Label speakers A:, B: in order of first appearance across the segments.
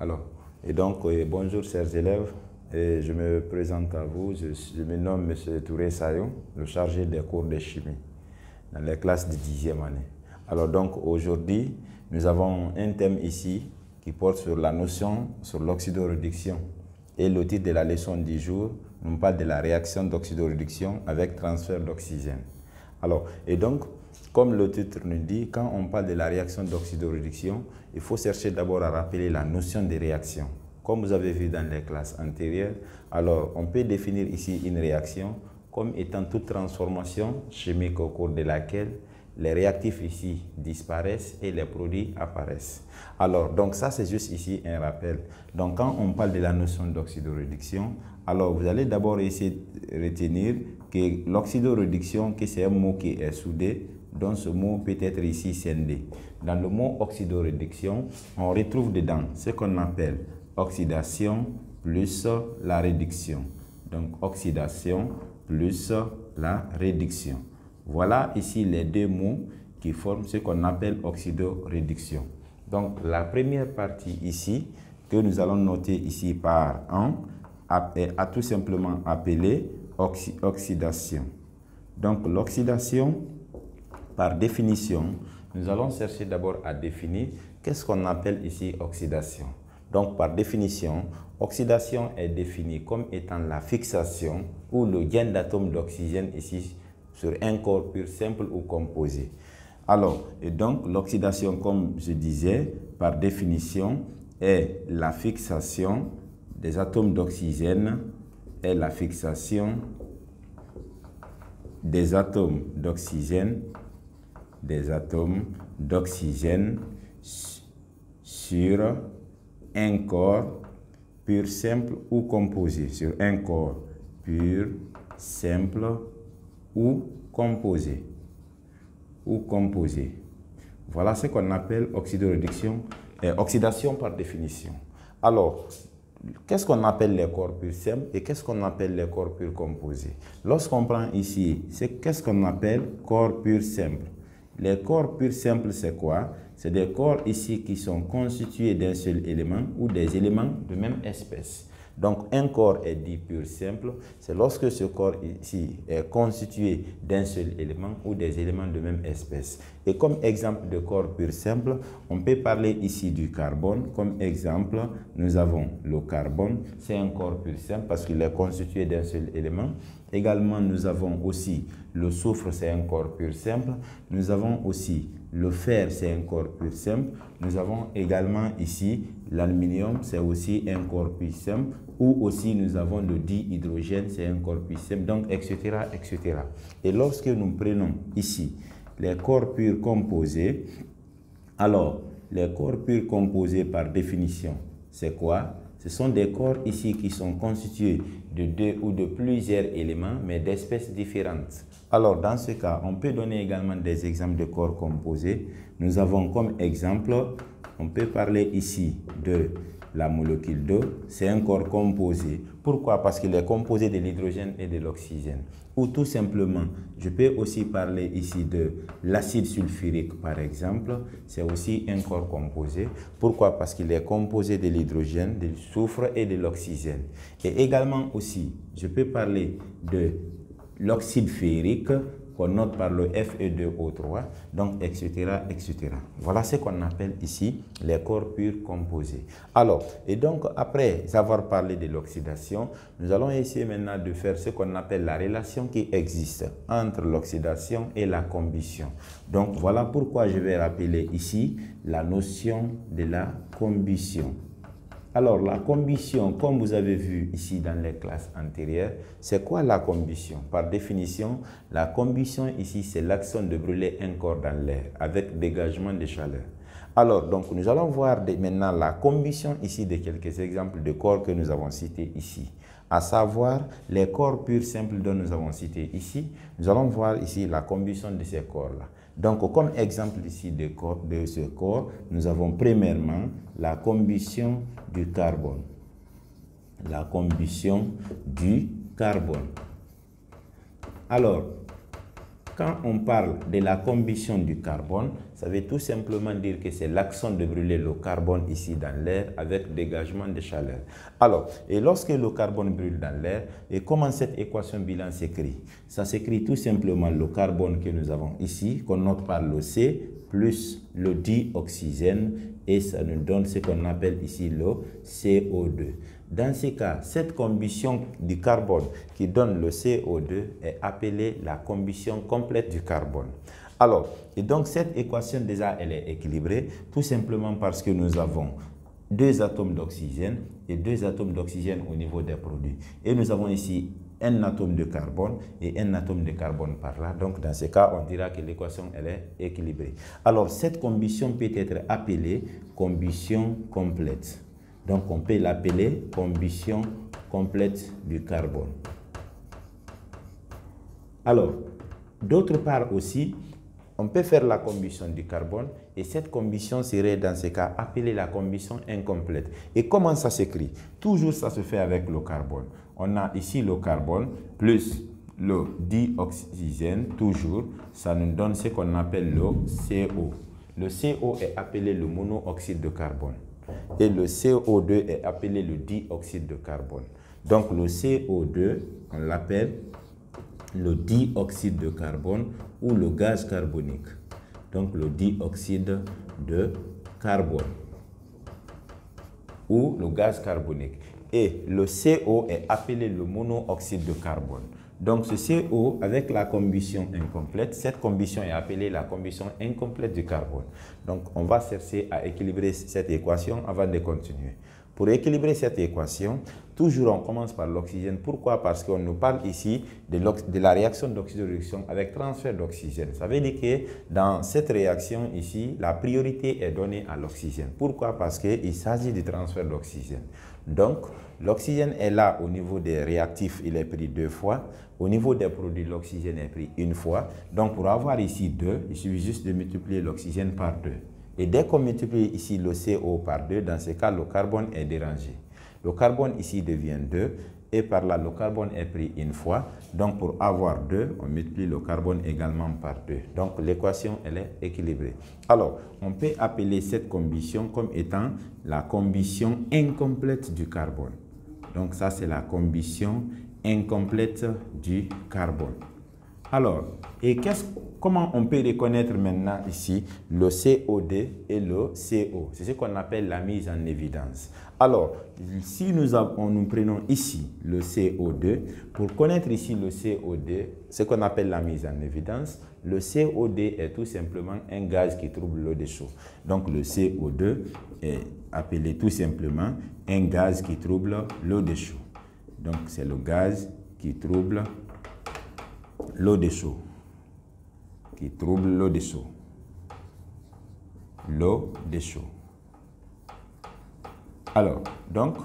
A: Alors, bonjour chers élèves, et je me présente à vous, je me nomme M. Touré Sayon, le chargé des cours de chimie dans les classes de 10e année. Alors donc aujourd'hui, nous avons un thème ici qui porte sur la notion, sur l'oxydoréduction. Et le titre de la leçon du jour nous parle de la réaction d'oxydoréduction avec transfert d'oxygène. Alors, et donc, comme le titre nous dit, quand on parle de la réaction d'oxydoréduction, il faut chercher d'abord à rappeler la notion de réaction. Comme vous avez vu dans les classes antérieures, alors on peut définir ici une réaction comme étant toute transformation chimique au cours de laquelle les réactifs ici disparaissent et les produits apparaissent. Alors, donc ça c'est juste ici un rappel. Donc quand on parle de la notion d'oxydoréduction, alors vous allez d'abord essayer de retenir que l'oxydoréduction, c'est un mot qui est soudé, donc ce mot peut être ici scindé. Dans le mot oxydoréduction, on retrouve dedans ce qu'on appelle oxydation plus la réduction. Donc oxydation plus la réduction. Voilà ici les deux mots qui forment ce qu'on appelle oxydoréduction. Donc la première partie ici, que nous allons noter ici par 1, a tout simplement appelé oxydation. Donc l'oxydation, par définition, nous allons chercher d'abord à définir qu'est-ce qu'on appelle ici oxydation. Donc par définition, oxydation est définie comme étant la fixation ou le gain d'atomes d'oxygène ici sur un corps pur, simple ou composé. Alors, et donc l'oxydation, comme je disais, par définition, est la fixation des atomes d'oxygène, sur un corps pur, simple ou composé. Sur un corps pur, simple ou composé. Voilà ce qu'on appelle oxydation par définition. Alors, qu'est-ce qu'on appelle les corps purs simples et qu'est-ce qu'on appelle les corps purs composés? Lorsqu'on prend ici, qu'est-ce qu'on appelle corps purs simples? Les corps purs simples, c'est quoi? C'est des corps ici qui sont constitués d'un seul élément ou des éléments de même espèce. Donc, un corps est dit pur simple, c'est lorsque ce corps ici est constitué d'un seul élément ou des éléments de même espèce. Et comme exemple de corps pur simple, on peut parler ici du carbone. Comme exemple, nous avons le carbone, c'est un corps pur simple parce qu'il est constitué d'un seul élément. Également, nous avons aussi le soufre, c'est un corps pur simple. Nous avons aussi le fer, c'est un corps pur simple. Nous avons également ici l'aluminium, c'est aussi un corps pur simple. Ou aussi nous avons le dihydrogène, c'est un corps pur simple, donc etc., etc. Et lorsque nous prenons ici les corps purs composés, alors les corps purs composés par définition, c'est quoi? Ce sont des corps ici qui sont constitués de deux ou de plusieurs éléments, mais d'espèces différentes. Alors, dans ce cas, on peut donner également des exemples de corps composés. Nous avons comme exemple, on peut parler ici de la molécule d'eau. C'est un corps composé. Pourquoi? Parce qu'il est composé de l'hydrogène et de l'oxygène. Ou tout simplement, je peux aussi parler ici de l'acide sulfurique, par exemple. C'est aussi un corps composé. Pourquoi? Parce qu'il est composé de l'hydrogène, du soufre et de l'oxygène. Et également aussi, je peux parler de l'oxyde ferrique, qu'on note par le Fe2O3, donc etc., etc. Voilà ce qu'on appelle ici les corps purs composés. Alors, et donc après avoir parlé de l'oxydation, nous allons essayer maintenant de faire ce qu'on appelle la relation qui existe entre l'oxydation et la combustion. Donc voilà pourquoi je vais rappeler ici la notion de la combustion. Alors, la combustion, comme vous avez vu ici dans les classes antérieures, c'est quoi la combustion? Par définition, la combustion ici, c'est l'action de brûler un corps dans l'air avec dégagement de chaleur. Alors, donc, nous allons voir maintenant la combustion ici de quelques exemples de corps que nous avons cités ici. À savoir, les corps purs simples dont nous avons cité ici, nous allons voir ici la combustion de ces corps-là. Donc, comme exemple ici de ce corps, nous avons premièrement la combustion du carbone. La combustion du carbone. Alors, quand on parle de la combustion du carbone, ça veut tout simplement dire que c'est l'action de brûler le carbone ici dans l'air avec dégagement de chaleur. Alors, et lorsque le carbone brûle dans l'air, et comment cette équation bilan s'écrit? Ça s'écrit tout simplement le carbone que nous avons ici, qu'on note par le C, plus le dioxygène, et ça nous donne ce qu'on appelle ici le CO2. Dans ce cas, cette combustion du carbone qui donne le CO2 est appelée la combustion complète du carbone. Alors, et donc cette équation déjà, elle est équilibrée tout simplement parce que nous avons deux atomes d'oxygène et deux atomes d'oxygène au niveau des produits. Et nous avons ici un atome de carbone et un atome de carbone par là. Donc, dans ce cas, on dira que l'équation, elle est équilibrée. Alors, cette combustion peut être appelée combustion complète. Donc, on peut l'appeler combustion complète du carbone. Alors, d'autre part aussi, on peut faire la combustion du carbone et cette combustion serait dans ce cas appelée la combustion incomplète. Et comment ça s'écrit? Toujours ça se fait avec le carbone. On a ici le carbone plus le dioxygène, toujours, ça nous donne ce qu'on appelle le CO. Le CO est appelé le monoxyde de carbone. Et le CO2 est appelé le dioxyde de carbone. Donc le CO2, on l'appelle le dioxyde de carbone ou le gaz carbonique. Donc le dioxyde de carbone ou le gaz carbonique. Et le CO est appelé le monoxyde de carbone. Donc ce CO, avec la combustion incomplète, cette combustion est appelée la combustion incomplète du carbone. Donc on va chercher à équilibrer cette équation avant de continuer. Pour équilibrer cette équation, toujours on commence par l'oxygène. Pourquoi? Parce qu'on nous parle ici de la réaction d'oxydation avec transfert d'oxygène. Ça veut dire que dans cette réaction ici, la priorité est donnée à l'oxygène. Pourquoi? Parce qu'il s'agit du transfert d'oxygène. Donc, l'oxygène est là au niveau des réactifs, il est pris 2 fois. Au niveau des produits, l'oxygène est pris 1 fois. Donc, pour avoir ici 2, il suffit juste de multiplier l'oxygène par 2. Et dès qu'on multiplie ici le CO par 2, dans ce cas, le carbone est dérangé. Le carbone ici devient 2 et par là, le carbone est pris 1 fois. Donc, pour avoir 2, on multiplie le carbone également par 2. Donc, l'équation, elle est équilibrée. Alors, on peut appeler cette combustion comme étant la combustion incomplète du carbone. Donc, ça, c'est la combustion incomplète du carbone. Alors, et comment on peut reconnaître maintenant ici le CO2 et le CO? C'est ce qu'on appelle la mise en évidence. Alors, si nous prenons ici le CO2, pour connaître ici le CO2, ce qu'on appelle la mise en évidence, le CO2 est tout simplement un gaz qui trouble l'eau de chaud. Donc, le CO2 est appelé tout simplement un gaz qui trouble l'eau de chaud. Donc, c'est le gaz qui trouble l'eau de chaud. Qui trouble l'eau de chaud. L'eau de chaud. Alors, donc,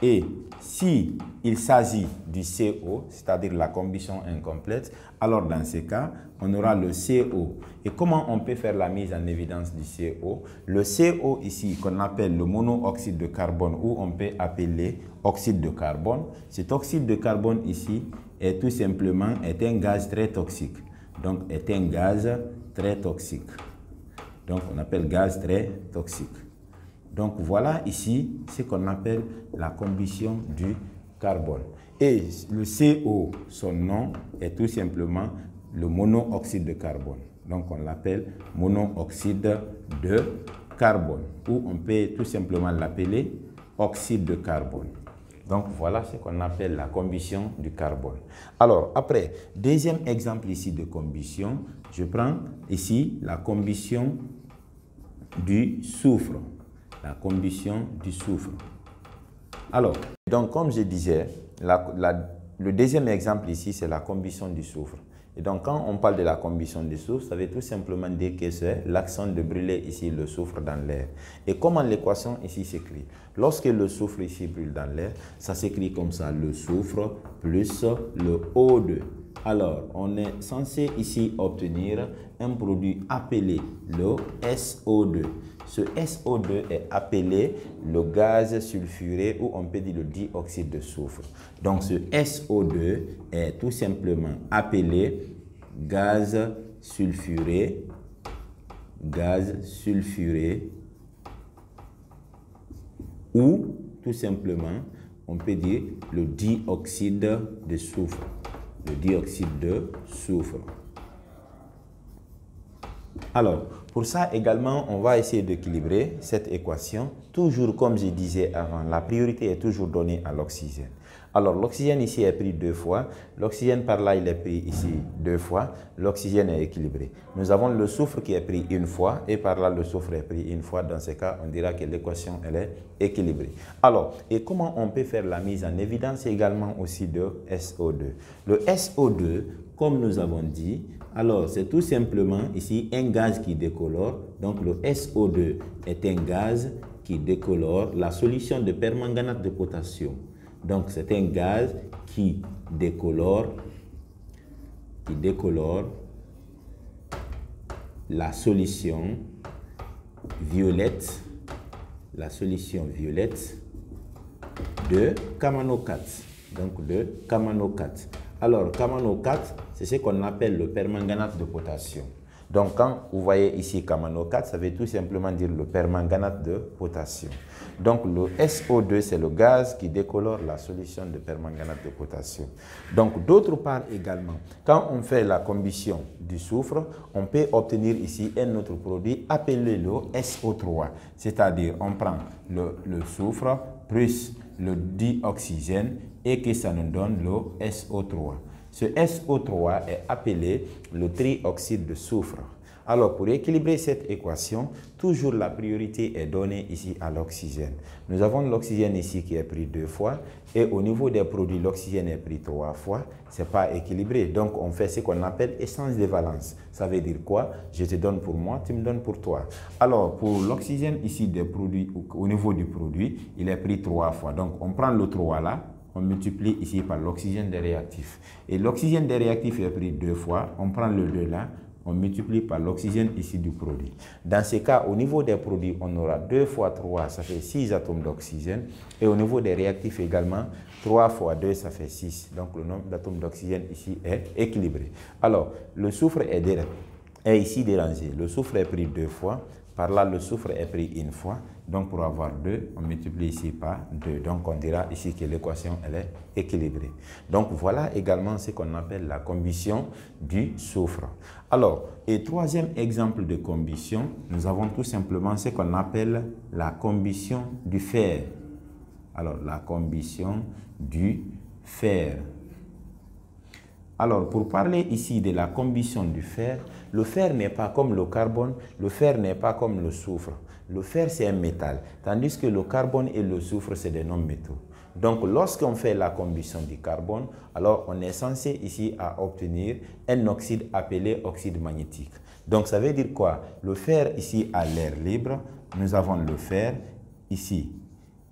A: et si il s'agit du CO, c'est-à-dire la combustion incomplète, alors dans ce cas, on aura le CO. Et comment on peut faire la mise en évidence du CO? Le CO ici, qu'on appelle le monoxyde de carbone, ou on peut appeler oxyde de carbone, cet oxyde de carbone ici est tout simplement un gaz très toxique. Donc, est un gaz très toxique. Donc, on appelle gaz très toxique. Donc, voilà ici ce qu'on appelle la combustion du carbone. Et le CO, son nom est tout simplement le monoxyde de carbone. Donc, on l'appelle monoxyde de carbone. Ou on peut tout simplement l'appeler oxyde de carbone. Donc, voilà ce qu'on appelle la combustion du carbone. Alors, après, deuxième exemple ici de combustion, je prends ici la combustion du soufre. La combustion du soufre. Alors, donc comme je disais, le deuxième exemple ici, c'est la combustion du soufre. Et donc, quand on parle de la combustion du soufre, ça veut tout simplement dire que c'est l'action de brûler ici le soufre dans l'air. Et comment l'équation ici s'écrit? Lorsque le soufre ici brûle dans l'air, ça s'écrit comme ça, le soufre plus le O2. Alors, on est censé ici obtenir un produit appelé le SO2. Ce SO2 est appelé le gaz sulfuré ou on peut dire le dioxyde de soufre. Donc, ce SO2 est tout simplement appelé gaz sulfuré, ou tout simplement, on peut dire le dioxyde de soufre. Le dioxyde de soufre. Alors, pour ça également, on va essayer d'équilibrer cette équation. Toujours comme je disais avant, la priorité est toujours donnée à l'oxygène. Alors, l'oxygène ici est pris 2 fois. L'oxygène par là, il est pris ici 2 fois. L'oxygène est équilibré. Nous avons le soufre qui est pris 1 fois et par là, le soufre est pris 1 fois. Dans ce cas, on dira que l'équation, elle est équilibrée. Alors, et comment on peut faire la mise en évidence également aussi de SO2? Le SO2, comme nous avons dit, alors c'est tout simplement ici un gaz qui décolore. Donc, le SO2 est un gaz qui décolore la solution de permanganate de potassium. Donc, c'est un gaz qui décolore la solution violette, de Kamano 4. Donc, de Kamano 4. Alors, Kamano 4, c'est ce qu'on appelle le permanganate de potassium. Donc, quand vous voyez ici Kamano 4, ça veut tout simplement dire le permanganate de potassium. Donc, le SO2, c'est le gaz qui décolore la solution de permanganate de potassium. Donc, d'autre part également, quand on fait la combustion du soufre, on peut obtenir ici un autre produit appelé le SO3. C'est-à-dire, on prend le soufre plus le dioxygène et que ça nous donne le SO3. Ce SO3 est appelé le trioxyde de soufre. Alors, pour équilibrer cette équation, toujours la priorité est donnée ici à l'oxygène. Nous avons l'oxygène ici qui est pris 2 fois et au niveau des produits, l'oxygène est pris 3 fois. Ce n'est pas équilibré. Donc, on fait ce qu'on appelle échange de valence. Ça veut dire quoi? Je te donne pour moi, tu me donnes pour toi. Alors, pour l'oxygène ici des produits, au niveau du produit, il est pris 3 fois. Donc, on prend le 3 là. On multiplie ici par l'oxygène des réactifs. Et l'oxygène des réactifs est pris 2 fois. On prend le 2 là. On multiplie par l'oxygène ici du produit. Dans ce cas, au niveau des produits, on aura 2 fois 3, ça fait 6 atomes d'oxygène. Et au niveau des réactifs également, 3 fois 2, ça fait 6. Donc, le nombre d'atomes d'oxygène ici est équilibré. Alors, le soufre est ici dérangé. Le soufre est pris 2 fois. Par là, le soufre est pris 1 fois. Donc, pour avoir 2, on multiplie ici par 2. Donc, on dira ici que l'équation, elle est équilibrée. Donc, voilà également ce qu'on appelle la combustion du soufre. Alors, et troisième exemple de combustion, nous avons tout simplement ce qu'on appelle la combustion du fer. Alors, la combustion du fer. Alors, pour parler ici de la combustion du fer, le fer n'est pas comme le carbone, le fer n'est pas comme le soufre. Le fer, c'est un métal, tandis que le carbone et le soufre, c'est des non-métaux. Donc, lorsqu'on fait la combustion du carbone, alors on est censé ici à obtenir un oxyde appelé oxyde magnétique. Donc, ça veut dire quoi? Le fer ici à l'air libre, nous avons le fer ici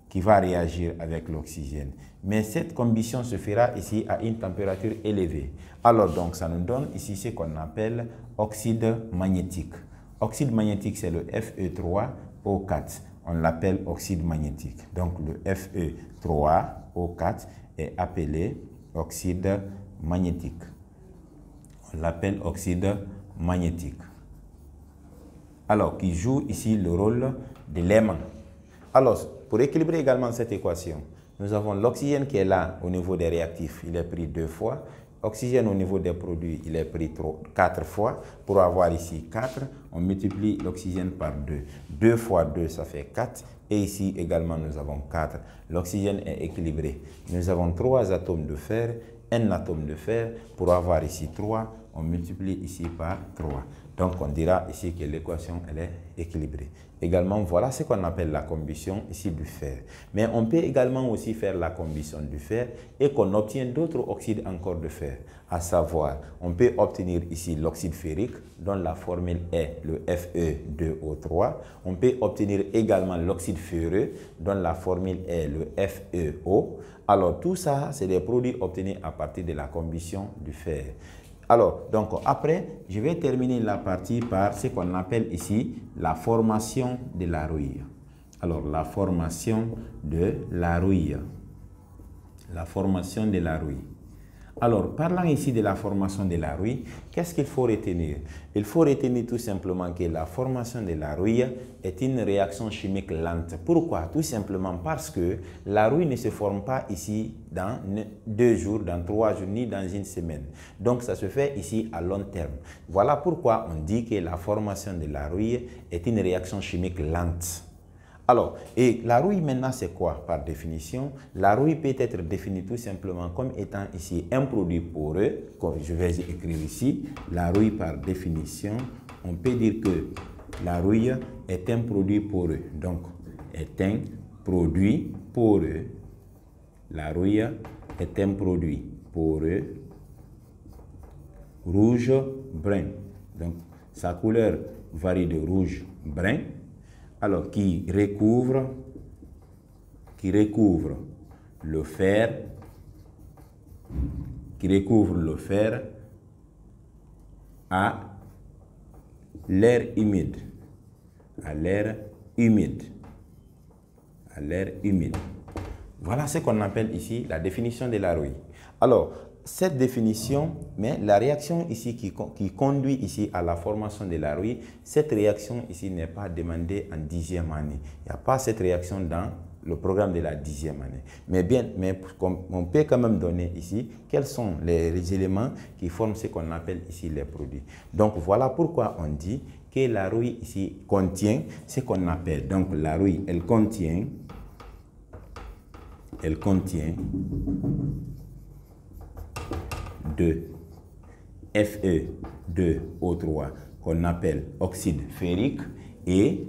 A: qui va réagir avec l'oxygène. Mais cette combustion se fera ici à une température élevée. Alors donc, ça nous donne ici ce qu'on appelle oxyde magnétique. Oxyde magnétique, c'est le Fe3O4. On l'appelle oxyde magnétique. Donc, le Fe3O4 est appelé oxyde magnétique. On l'appelle oxyde magnétique. Alors, qui joue ici le rôle de l'aimant. Alors, pour équilibrer également cette équation, nous avons l'oxygène qui est là au niveau des réactifs, il est pris 2 fois. Oxygène au niveau des produits, il est pris 4 fois. Pour avoir ici 4, on multiplie l'oxygène par 2. 2 fois 2, ça fait 4. Et ici également, nous avons 4. L'oxygène est équilibré. Nous avons 3 atomes de fer, 1 atome de fer. Pour avoir ici 3, on multiplie ici par 3. Donc, on dira ici que l'équation, elle est équilibrée. Également, voilà ce qu'on appelle la combustion ici du fer. Mais on peut également aussi faire la combustion du fer et qu'on obtient d'autres oxydes encore de fer. À savoir, on peut obtenir ici l'oxyde ferrique, dont la formule est le Fe2O3. On peut obtenir également l'oxyde ferreux, dont la formule est le FeO. Alors, tout ça, c'est des produits obtenus à partir de la combustion du fer. Alors, donc après, je vais terminer la partie par ce qu'on appelle ici la formation de la rouille. Alors, la formation de la rouille. La formation de la rouille. Alors, parlant ici de la formation de la rouille, qu'est-ce qu'il faut retenir? Il faut retenir tout simplement que la formation de la rouille est une réaction chimique lente. Pourquoi? Tout simplement parce que la rouille ne se forme pas ici dans 2 jours, dans 3 jours, ni dans une semaine. Donc, ça se fait ici à long terme. Voilà pourquoi on dit que la formation de la rouille est une réaction chimique lente. Alors, et la rouille maintenant c'est quoi par définition? La rouille peut être définie tout simplement comme étant ici un produit poreux, comme je vais écrire ici. La rouille par définition, on peut dire que la rouille est un produit poreux. Donc, est un produit poreux. La rouille est un produit poreux, rouge-brun. Donc, sa couleur varie de rouge-brun. Alors, qui recouvre le fer, à l'air humide, Voilà ce qu'on appelle ici la définition de la rouille. Alors, cette définition, mais la réaction ici qui conduit ici à la formation de la rouille, cette réaction ici n'est pas demandée en 10e année. Il n'y a pas cette réaction dans le programme de la 10e année. Mais on peut quand même donner ici quels sont les éléments qui forment ce qu'on appelle ici les produits. Donc voilà pourquoi on dit que la rouille ici contient ce qu'on appelle, donc la rouille, elle contient de Fe2O3 qu'on appelle oxyde ferrique et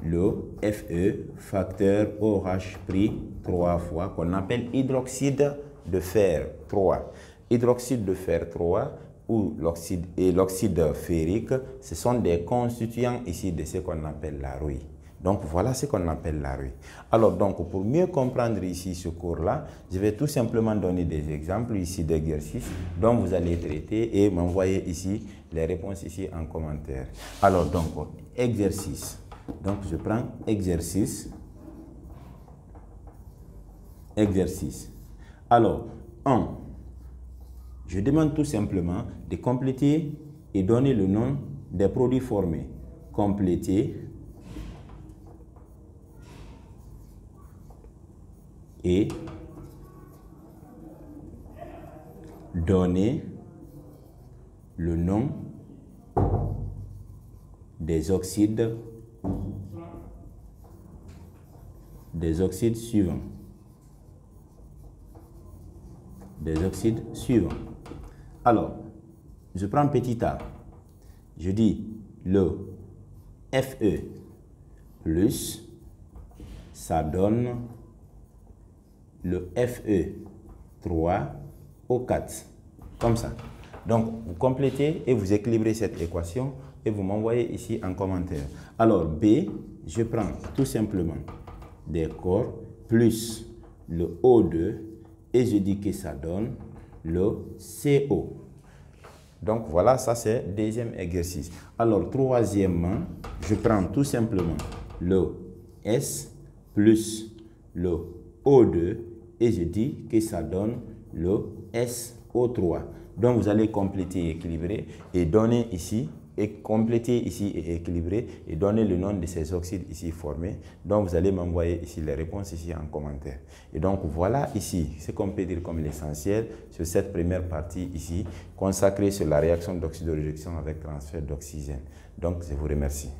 A: le Fe, facteur OH pris 3 fois, qu'on appelle hydroxyde de fer 3. Hydroxyde de fer 3 ou l'oxyde ferrique, ce sont des constituants ici de ce qu'on appelle la rouille. Donc, voilà ce qu'on appelle la rouille. Alors, donc, pour mieux comprendre ici ce cours-là, je vais tout simplement donner des exemples ici d'exercices dont vous allez traiter et m'envoyer ici les réponses ici en commentaire. Alors, donc, exercice. Donc, je prends exercice. Alors, 1. Je demande tout simplement de compléter et donner le nom des produits formés. Compléter et donner le nom des oxydes suivants. Alors, je prends petit a. Je dis le Fe plus, ça donne le Fe3O4, comme ça. Donc, vous complétez et vous équilibrez cette équation et vous m'envoyez ici en commentaire. Alors, B, je prends tout simplement des corps plus le O2 et je dis que ça donne le CO. Donc, voilà, ça c'est deuxième exercice. Alors, troisièmement, je prends tout simplement le S plus le O2 et je dis que ça donne le SO3. Donc, vous allez compléter et équilibrer et donner ici, et compléter ici et équilibrer et donner le nom de ces oxydes ici formés. Donc, vous allez m'envoyer ici les réponses ici en commentaire. Et donc, voilà ici ce qu'on peut dire comme l'essentiel sur cette première partie ici consacrée sur la réaction d'oxydoréduction avec transfert d'oxygène. Donc, je vous remercie.